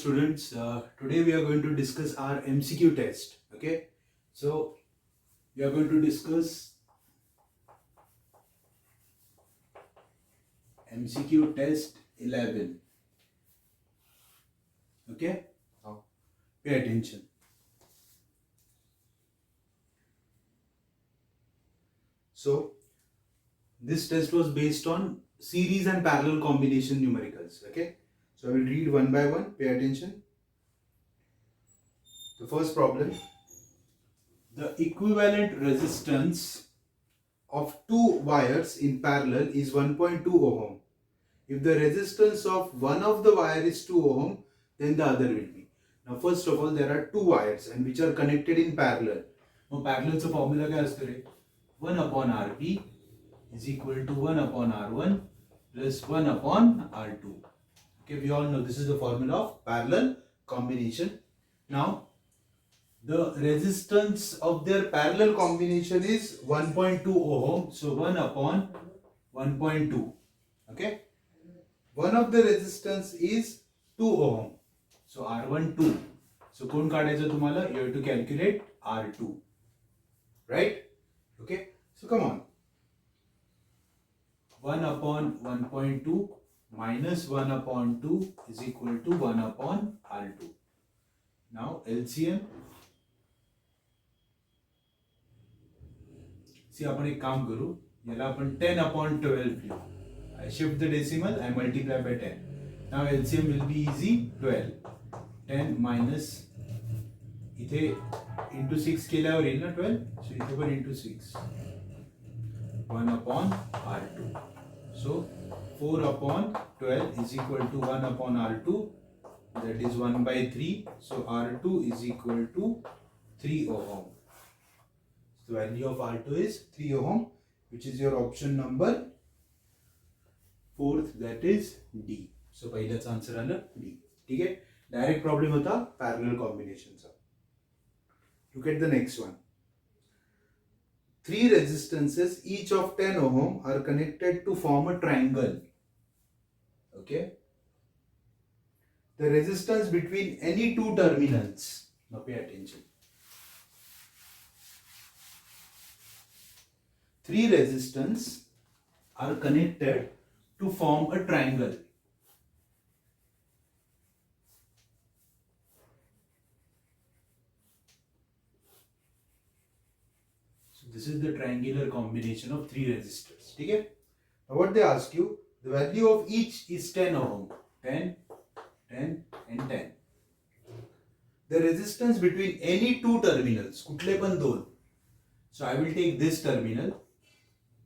students. Today we are going to discuss our MCQ test. Okay, so we are going to discuss MCQ test 11. Okay, now pay attention. So this test was based on series and parallel combination numericals. Okay, so I will read one by one. Pay attention. The first problem: the equivalent resistance of two wires in parallel is 1.2 ohm. If the resistance of one of the wire is 2 ohm, then the other will be. Now first of all, there are two wires and which are connected in parallel. Now parallel चा formula काय असतो रे? 1 upon Rp is equal to 1 upon R1 plus 1 upon R2. Okay, we all know this is the formula of parallel combination. Now the resistance of their parallel combination is 1.2 ohm. So 1 upon 1.2. Okay. One of the resistance is 2 ohm. So R1 2. So कोण काढायचं तुम्हाला? You have to calculate R2. Right? Okay. So come on. 1 upon 1.2 minus 1 upon 2 is equal to 1 upon R2. Now LCM. See, आपण एक काम करू, याला आपण 10 upon 12 घेऊ. I shift the decimal, I multiply by 10. Now LCM will be easy, 12. 10 minus, इथे into 6 केल्यावर येईल ना 12, so इथे पण into 6. 1 upon R2. So 4 upon 12 is equal to 1 upon R2, that is 1 by 3. So R2 is equal to 3 ohm. The value of R2 is 3 ohm, which is your option number 4th, that is D. So पहिलाच answer आलं D. ठीक आहे, direct problem होता parallel कॉम्बिनेशनचा. Look at the next one. Three resistances each of 10 ohm are connected to form a triangle. Okay. The resistance between any two terminals. Now pay attention. Three resistors are connected to form a triangle. So this is the triangular combination of three resistors. Okay? Now what they ask you, the value of each is 10 ohm. 10, 10 and 10. The resistance between any two terminals, कुठले पण दोन. So I will take this terminal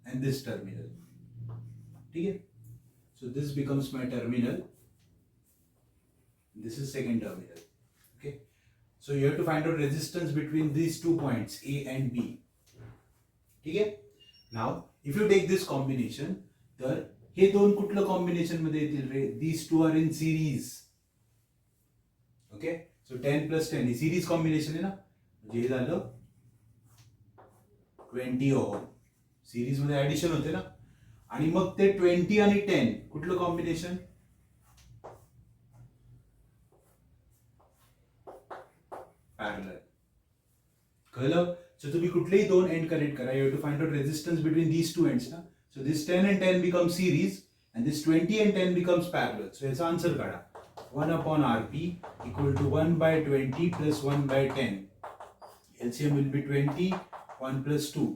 and this terminal. Okay? So this becomes my terminal. This is second terminal. Okay? So you have to find out resistance between these 2 points A and B. Okay? Now if you take this combination, तर हे दोन कुठलं combination मध्ये येतील रे? These two are in series. Okay? So 10 plus 10 he series combination आहे ना? म्हणजे हे झालं 20 ohm. सिरीज मध्ये ऍडिशन होते ना, आणि मग ते 20 आणि 10 कुठलं कॉम्बिनेशन? पॅरलल. कळलं? सो तुम्ही कुठलेही दोन एंड कनेक्ट करा, you have to find out resistance between these two ends ना. So this 10 and 10 become series and this 20 and 10 becomes parallel. So याचा आन्सर काढा. 1 upon Rp equal to 1 by 20 plus 1 by 10. LCM will be 20, 1 plus 2.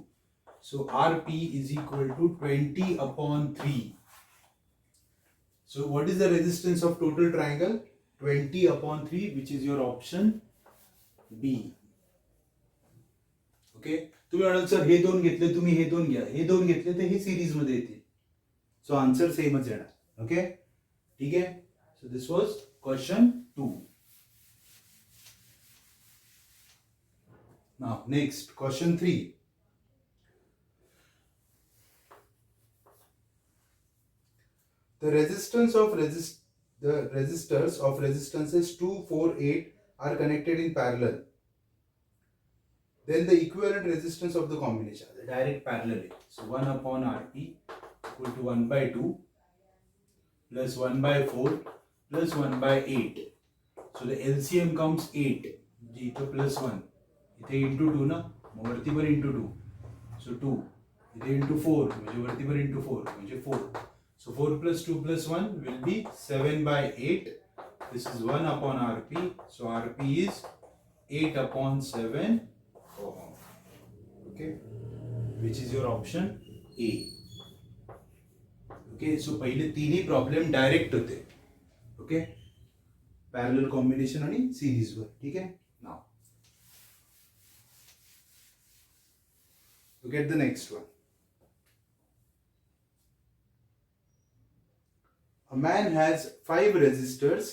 So Rp is equal to 20 upon 3. So what is the resistance of total triangle? 20 upon 3, which is your option B. Okay? तुम्ही म्हणाल sir हे दोन घेतले, तुम्ही हे दोन घ्या. हे दोन घेतले तर हे सिरीज मध्ये येतील. सो आन्सर सेमच येणार. ओके? ठीक आहे? So this was question 2. Now next question 3. The resistance of the resistors of resistances 2, 4, 8 are connected in parallel. Then the equivalent resistance of the combination, the direct parallel. So 1 upon Rp equal to 1 by 2 plus 1 by 4 plus 1 by 8. So the LCM comes 8, म्हणजे इथं +1, इथे into 2 ना, मग वरती पण into 2, सो 2, इथे into 4, म्हणजे वरती पण इंटू 4, म्हणजे 4. So 4 plus 2 plus 1 will be 7/8. This is 1 upon Rp. So Rp is 8 upon 7 ohm. Okay, which is your option A. Okay, so पहिले तीनही प्रॉब्लेम डायरेक्ट होते. Okay, पॅरलल कॉम्बिनेशन आणि सिरीज वर. ठीक आहे. नाव look at the next one. A man has 5 resistors,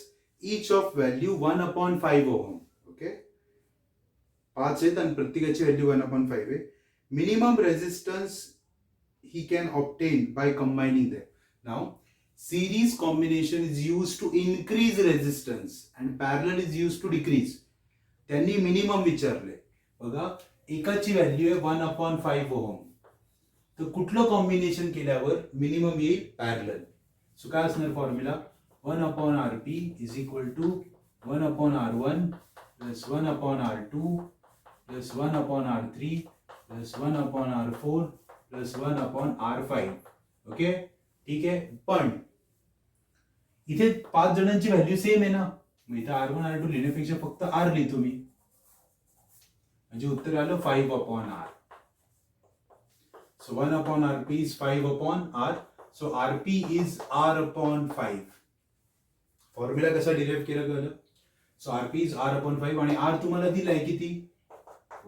each of value 1 upon 5 ohm. Okay, 5 आहेत आणि प्रत्येकाची value 1 upon 5 आहे. Minimum resistance he can obtain by combining them. Now, series combination is used to increase resistance and parallel is used to decrease. त्यांनी minimum विचारले. बघा, एकाची value आहे 1 upon 5 ohm. तर कुठलं कॉम्बिनेशन केल्यावर मिनिमम येईल? पॅरलल. सो काय असणार formula? 1 upon Rp is equal to 1 upon R1 plus 1 upon R2 plus 1 upon R3 plus 1 upon R4 plus 1 upon R5. Okay, ठीक आहे. पण इथे 5 जणांची व्हॅल्यू सेम आहे ना, मग इथे R1 R2 लिहिण्यापेक्षा फक्त R लिहितो मी, म्हणजे उत्तर आलं 5 upon R. So 1 upon Rp is 5 upon R. So Rp is R upon 5. Formula कसा डिराइव्ह केला गेलं? सो Rp is R upon 5 आणि R तुम्हाला दिलाय किती?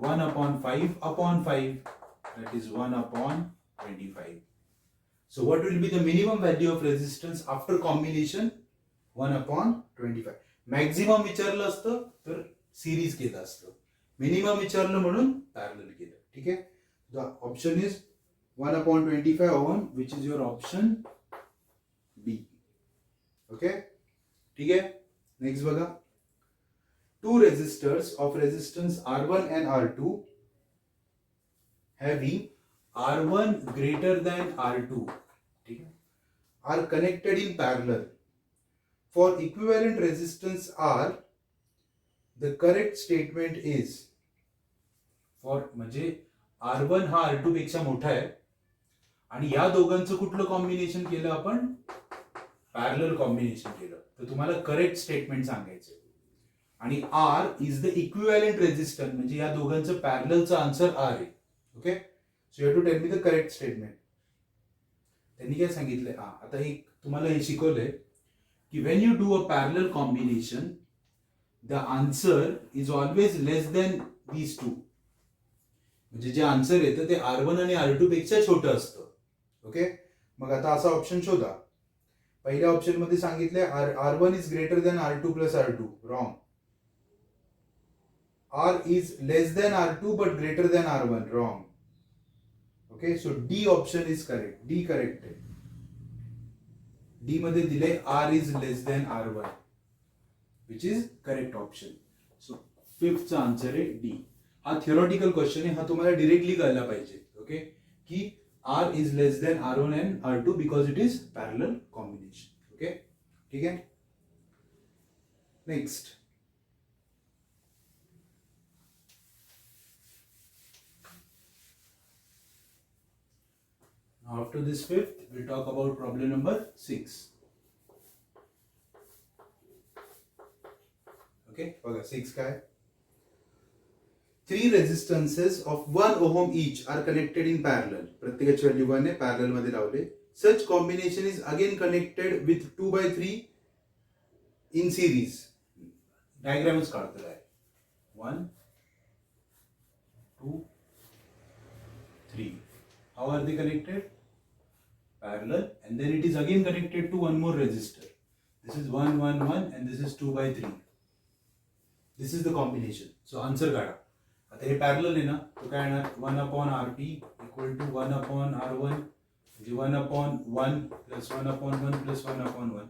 1 upon 5 upon 5. That is 1 upon 25. So what will be the minimum value of resistance after combination? 1 upon 25. Maximum विचारलं असतं तर सिरीज केलं असतं. मिनिमम विचारलं म्हणून पॅरलल केलं. ठीक आहे. The option is 1 upon 25 ohm, which is your option B. Okay, ठीक है. Next बघा, two resistors of resistance R1 and R2 having R1 greater than R2, ठीक है, are connected in parallel. For equivalent resistance R, the correct statement is, for म्हणजे R1 हा R2 पेक्षा मोठा आहे आणि या दोघांचं कुठलं कॉम्बिनेशन केलं आपण? पॅरलल कॉम्बिनेशन केलं. तर तुम्हाला करेक्ट स्टेटमेंट सांगायचं. आणि R is the equivalent resistance, म्हणजे या दोघांचं पॅरललचं आन्सर R आहे. Okay, so you have to tell me the correct statement. त्यांनी काय सांगितलंय? आता एक तुम्हाला हे शिकवलंय की when you do a parallel combination the answer is always less than these two. म्हणजे जे आन्सर येतं ते R1 आणि R2 पेक्षा छोटं असतं. ओके, मग आता असा ऑप्शन शोधा. पहिल्या ऑप्शन मध्ये सांगितलंय R1 is greater than R2 plus R2. Wrong. R is less than R2 but greater than R1. Wrong. Okay, so D option is correct. D correct आहे. डी मध्ये दिले R is less than R1, which is correct option. So फिफ्थचा answer आहे D. हा theoretical question आहे, हा तुम्हाला directly कळला पाहिजे. ओके, की R is less than R1 and R2 because it is parallel combination. Okay, ठीक है. Next, after this fifth, we'll talk about problem number 6. Okay, बघा 6 काय? 3 resistances of 1 ohm each are connected in parallel. प्रत्येकाची value 1 आहे, parallel मध्ये लावले. Such combination is again connected with 2/3 in series. डायग्रामच काढतो आहे. 1 2 3. How are they connected? Parallel, and then it is again connected to one more resistor. This is 1 1 1 and this is 2/3. This is the combination. So answer काढा. आता हे parallel आहे ना, तो काय येणार? 1 upon Rp equal to 1 upon R1, म्हणजे 1 upon 1 plus 1 upon 1 plus 1 upon 1,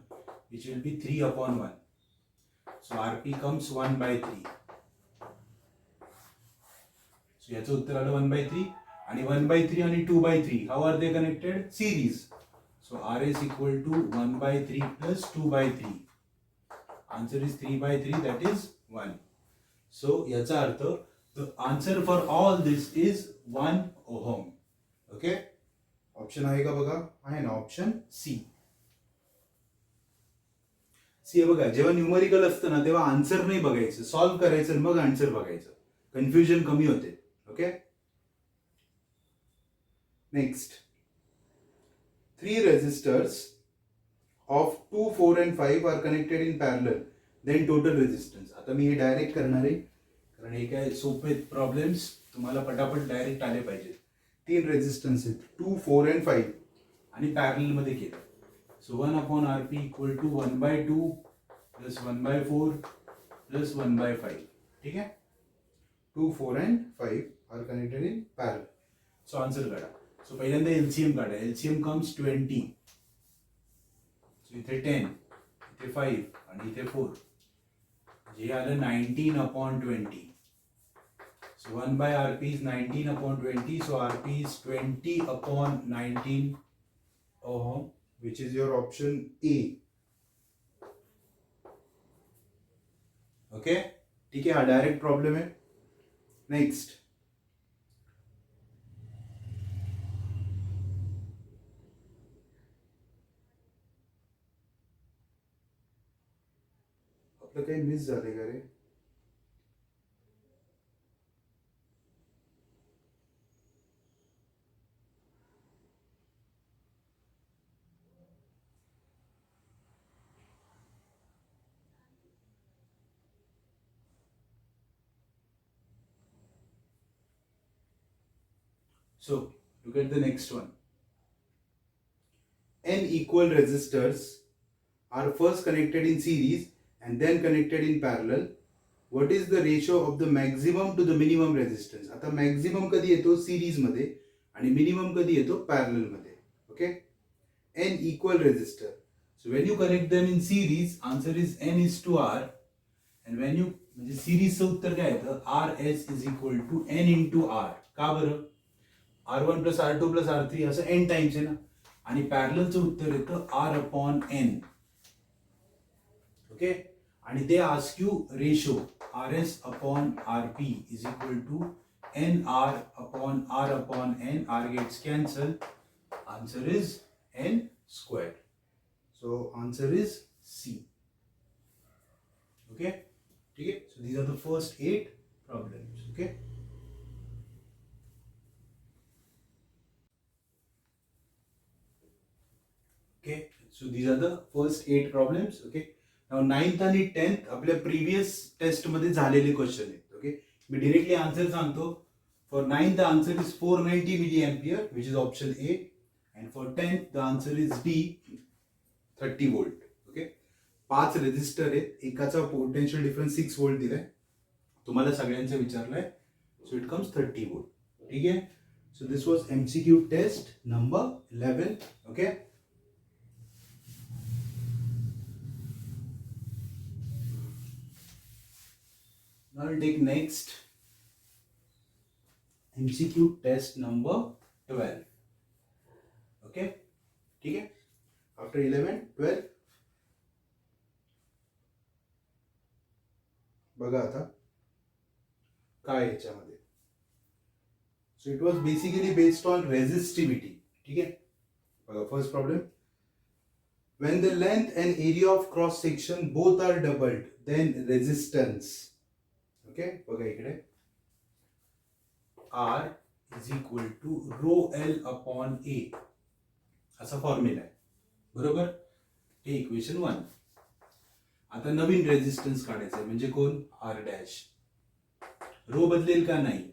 which will be 3 upon 1. So Rp comes 1/3. So याचं उत्तर आलं 1/3. आणि 1/3 आणि 2/3, how are they connected? Series. So R is equal to 1/3 plus 2/3. Answer is 3/3, that is 1. सो याचा earth the answer for all this is 1 ohm. Okay, option आहे का बघा? आहे ना, ऑप्शन सी. सी बघा, जेव्हा न्यूमरिकल असतं ना तेव्हा आन्सर नाही बघायचं, सॉल्व्ह करायचं आणि मग आन्सर बघायचं, कन्फ्युजन कमी होते. Okay, next, 3 resistors of 2, 4 and 5 are connected in parallel, then total resistance. आता मी हे डायरेक्ट करणार आहे कारण हे काय सोपे प्रॉब्लेम्स, तुम्हाला पटापट डायरेक्ट आले पाहिजे. 3 रेजिस्टन्स आहेत, 2, 4 and 5 आणि पॅरलल मध्ये केलं. So 1/RP equal to 1/2 plus 1/4 plus 1/5. ठीक आहे, 2, 4 and 5 are connected in parallel. So answer काढा. सो पहिल्यांदा एलसीएम काढा. LCM comes 20. सो इथे 10, इथे 5 आणि इथे 4, जे आलं 19/20. So 1/RP is 19/20. So RP is 20/19 ohm, which is your option A. Okay, ठीक है, हा डायरेक्ट प्रॉब्लेम है. नेक्स्ट, आपलं काही मिस झाले का रे? So look at the next one. N equal resistors are first connected in series and then connected in parallel. What is the ratio of the maximum to the minimum resistance? आता maximum कधी येतो series मध्ये आणि minimum कधी येतो parallel मध्ये. Okay, N equal resistor. So when you connect them in series, answer is N is to R, and when you म्हणजे सिरीजचं उत्तर काय येतं? RS is equal to N into R. का बरं? R1 plus R2 plus R3 असं n times आहे ना, आणि पॅरललचं उत्तर येतं R/N. ओके, आणि ते ask you ratio RS/RP is equal to NR/R/N. R gets cancel. Answer is N square. So answer is C. Okay, ठीक आहे. So these are the first 8 problems. Okay, okay, so these are the first 8 problems. Okay, now 9th आणि 10th आपल्या previous test मध्ये झालेले question आहेत. Okay, मी directly answer सांगतो. For 9th the answer is 490 milliampere, which is option A, and for 10th the answer is D, 30 volt. Okay, 5 resistor आहेत, एकाचा potential difference 6 volt दिलाय, तुम्हाला सगळ्यांचं विचारलंय. So it comes 30 volt. ठीक आहे, so this was MCQ test number 11. Okay, now we'll take next MCQ test number 12. Okay, ठीक है, after 11 12 बघा आता काय याच्यामध्ये. So it was basically based on resistivity. ठीक आहे, बघा first problem. when the length and area of cross section both are doubled, then resistance. Okay, बघा इकडे R is equal to ρL/A असा फॉर्म्युला आहे, बरोबर. हे इक्वेशन 1. आता नवीन रेजिस्टन्स काढायचं आहे, म्हणजे कोण? R'. रो बदलेल का? नाही.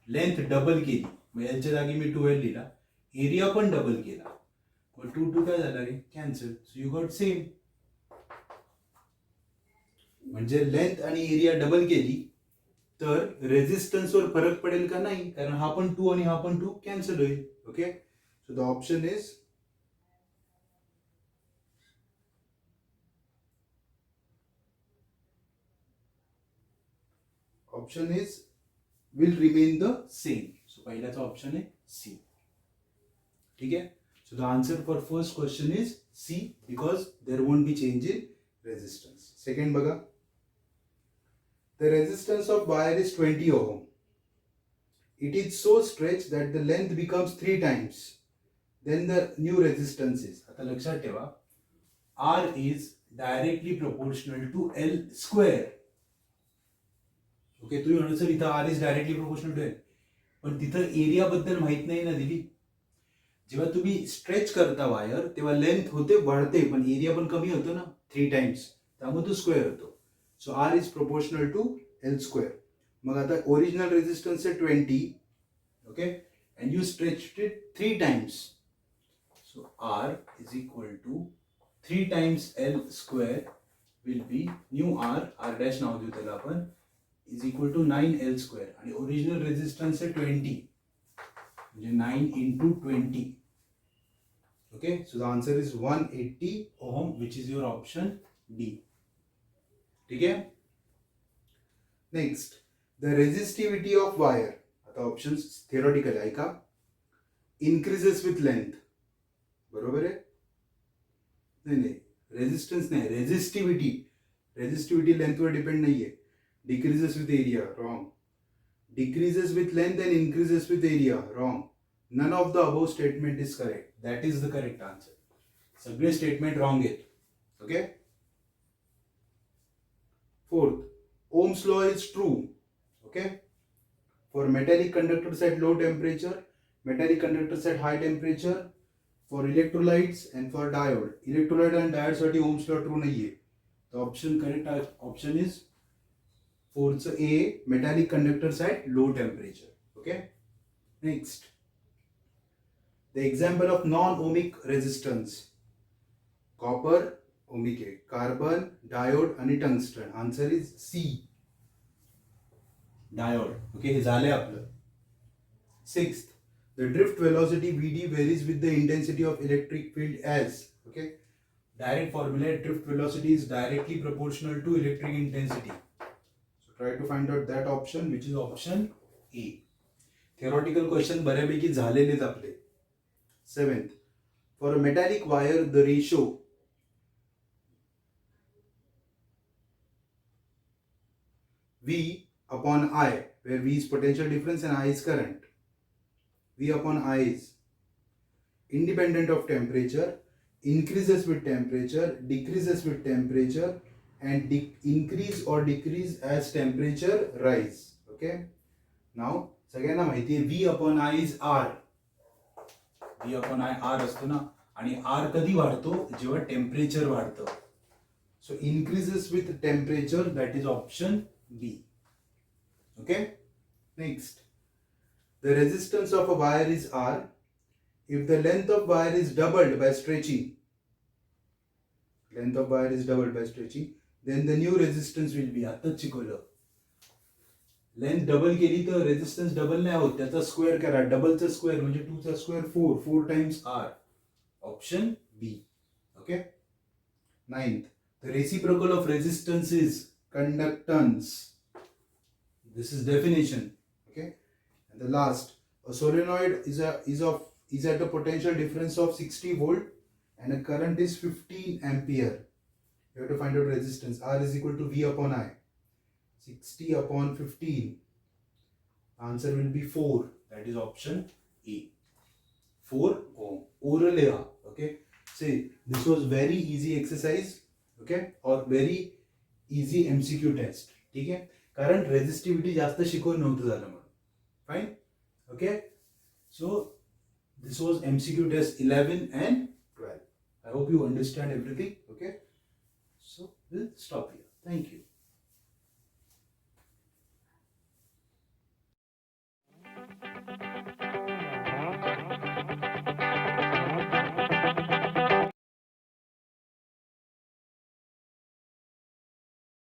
लेंथ डबल केली, मग एलच्या जागी मी 12 लिहिला, एरिया पण डबल केला, मग 2 काय झाला रे? Cancel. So you got same. म्हणजे लेंथ आणि एरिया डबल केली तर रेजिस्टन्सवर फरक पडेल का? नाही, कारण हा पण 2 आणि हा पण 2 कॅन्सल होईल. Okay, so the option is will remain the same. So पहिल्याचा ऑप्शन आहे सी. ठीक आहे, so the answer for first question is C, because there won't be change in resistance. Second बघा, the resistance of wire is 20 ohm. It is so stretched that the length becomes 3 times. Then the new resistance is. आता लक्षात ठेवा, R is directly proportional to L square. Okay, तुम्ही म्हणू sir इथं R is directly proportional to L, पण तिथं area बद्दल माहित नाही ना दिली. जेव्हा तुम्ही स्ट्रेच करता वायर तेव्हा लेंथ होते वाढते, पण एरिया पण कमी होतो ना 3 टाइम्स, त्यामुळे तो स्क्वेअर होतो. सो R is proportional to L square. मग आता ओरिजिनल रेजिस्टन्स आहे 20, okay, and you stretched it 3 times. So R is equal to 3 times L square will be new R dash नाव देऊ त्याला आपण, is equal to 9L square, आणि original resistance आहे 20, म्हणजे 9 into 20. Okay, so the answer is 180 ohm, which is your option D. ठीक है. Next, the resistivity of wire. आता options theoretical आहे का? Increases with length. बरोबर आहे? नाही, रेजिस्टन्स नाही, रेजिस्टिविटी लेंथवर डिपेंड नाहीये. Decreases with area, wrong. Decreases with length and increases with area, wrong. None of the above statement is correct. That is the correct answer. सगळे statement wrong आहेत. Okay. Fourth, Ohm's law is true. Okay. For metallic conductors at low temperature, metallic conductors at high temperature, for electrolytes and for diode. Electrolyte and diode साठी Ohm's law true नाहीये. The option correct option is fourth A, metallic conductors at low temperature. Okay. Next, the example of non-ohmic resistance. Copper, ohmic है. Carbon, diode आणि tungsten. Answer is C. Diode. Okay, हे झाले आपलं. Sixth, the drift velocity Vd varies with the intensity of electric field as. Okay, direct formula, drift velocity is directly proportional to electric intensity. So try to find out that option, which is option A. Theoretical question बऱ्यापैकी झालेलेच आपले. Seventh, for a metallic wire, the ratio V upon I, where V is potential difference and I is current. V upon I is independent of temperature, increases with temperature, decreases with temperature, and increase or decrease as temperature rise. Okay. Now, सगळ्यांना माहिती आहे V upon I is R. V upon I R असतो ना, आणि R कधी वाढतो? जेव्हा temperature वाढतं. So increases with temperature, that is option B. Okay. Next, the resistance of a wire is R. If the length of wire is doubled by stretching, then the new resistance will be. आताच शिकवलं. Length double केली तर resistance double नाही होत, त्याचा square करा. डबलचा square म्हणजे 2 चा square 4 times R. Option B. Okay. Ninth, the reciprocal of resistance is conductance. This is definition. Okay. And the last, a solenoid is at a potential difference of 60 volt and a current is 15 ampere. You have to find out resistance. R is equal to V upon I. 60 upon 15. Answer will be 4. That is option A. 4 ohm. Oral hai. Okay. See, this was very easy exercise. Okay. Or very easy MCQ test. ठीक है. कारण resistivity जास्त शिकवून नव्हतं झालं म्हणून. Fine. Okay. So this was MCQ test 11 and 12. I hope you understand everything. Okay. So we'll stop here. Thank you.